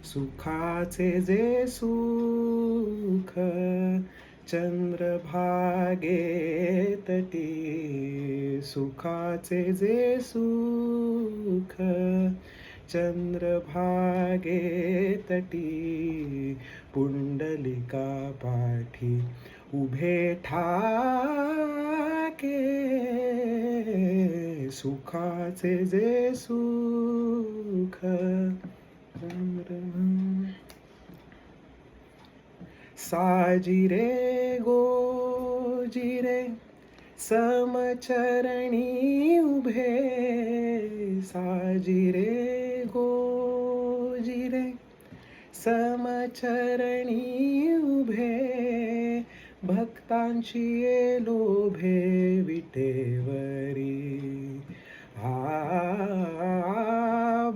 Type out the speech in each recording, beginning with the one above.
सुखाचे जे सुख चंद्रभागे तटी, सुखाचे जे सुख चंद्रभागे तटी, पुंडलिका पाठी उभे ठाके, सुखाचे जे सुख साजिरे गोजिरे समचरणी उभे, साजिरे गोजिरे समचरणी उभे, भक्तांची लोभे विटेवरी,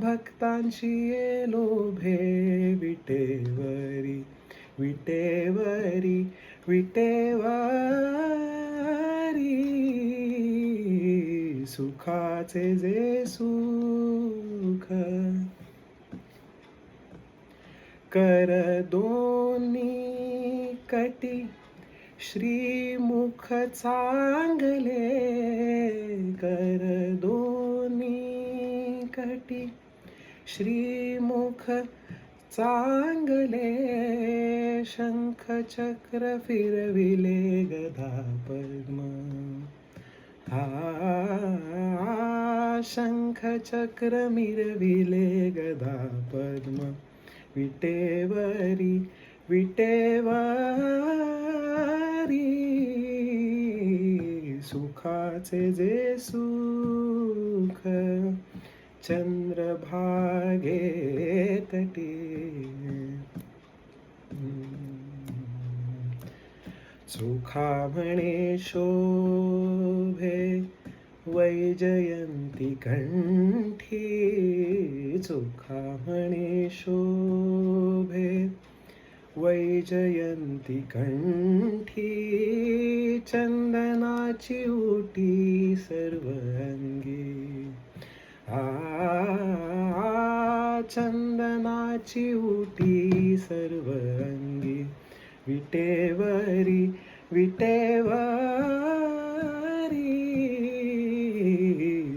भक्तांची लोभे विटेवरी, विटेवरी विटेवरी, सुखाचे जे सुख कर दोन्ही कटी, श्रीमुख चांगले कर दोन्ही कटी, श्रीमुख चांगले, शंख चक्र फिरविले गदा पद्म, शंख चक्र मिरविले गदा पद्म, विटेवरी विटेवरी, सुखाचे जे सुख चंद्रभागे तटी, चोखा म्हणे शोभे वैजयंती कंठी, चोखा म्हणे शोभे वैजयंती कंठी, चंदनाची उटी सर्व अंगी, चंदनाची उटी सर्व अंगी, विटेवरी विटेवरी,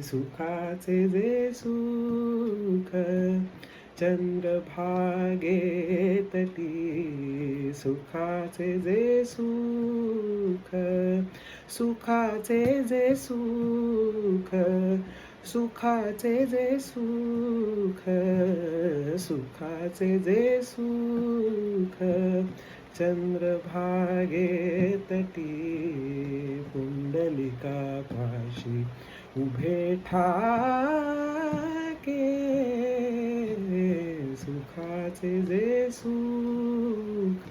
सुखाचे जे सुख चंद्रभागे तटी, सुखाचे जे सुख, सुखाचे जे सुख, सुखाचे जे सुख, सुखाचे जे सुख चंद्रभागे तटी, पुंडलिका पाशी उभे ठाके, सुखाचे जे सुख